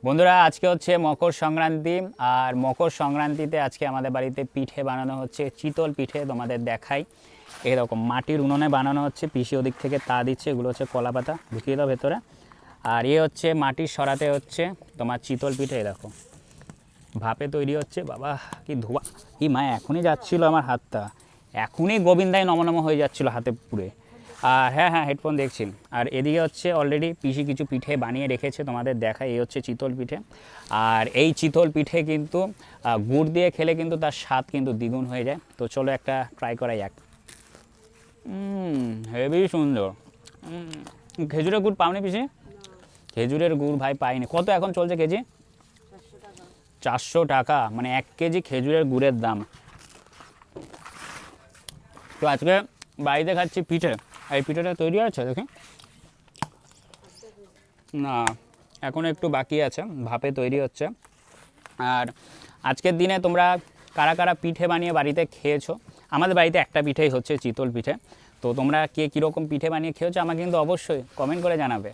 বন্ধুরা আজকে হচ্ছে মকর সংক্রান্তি। আর মকর সংক্রান্তিতে আজকে আমাদের বাড়িতে পিঠে বানানো হচ্ছে, চিতল পিঠে তোমাদের দেখাই। এরকম মাটির উনুনে বানানো হচ্ছে, পিসি ওদিক থেকে তা দিচ্ছে। এগুলো হচ্ছে কলা পাতা, ঢুকিয়ে দাও ভেতরে। আর এ হচ্ছে মাটির সরাতে হচ্ছে তোমার চিতল পিঠে, দেখো ভাপে তৈরি হচ্ছে। বাবা কি ধোয়া, কি মা এখনই যাচ্ছিল আমার হাতটা, এখনই গোবিন্দায় নমনম হয়ে যাচ্ছিল হাতে পুড়ে। আর হ্যাঁ হ্যাঁ হেডফোন দেখছি। আর এদিকে হচ্ছে অলরেডি পিসি কিছু পিঠে বানিয়ে রেখেছে, তোমাদের দেখায়। এই হচ্ছে চিতল পিঠে। আর এই চিতল পিঠে কিন্তু গুড় দিয়ে খেলে কিন্তু তার স্বাদ কিন্তু দ্বিগুণ হয়ে যায়। তো চলো একটা ট্রাই করা যাক। হেভি সুন্দর। খেজুরের গুড় পাওনি পিসি? খেজুরের গুড় ভাই পাইনি। কত এখন চলছে কেজি? 400 টাকা, মানে 1 কেজি খেজুরের গুড়ের দাম। তো আজকে বাড়িতে খাচ্ছি পিঠে। এই পিঠেটা তৈরি আছে দেখি। না, এখন একটু বাকি আছে, ভাপে তৈরি হচ্ছে। আর আজকের দিনে তোমরা কারা কারা পিঠে বানিয়ে বাড়িতে খেয়েছো? আমাদের বাড়িতে একটা পিঠেই হচ্ছে, চিতল পিঠে। তো তোমরা কে কীরকম পিঠে বানিয়ে খেয়েছো আমাকে কিন্তু অবশ্যই কমেন্ট করে জানাবে।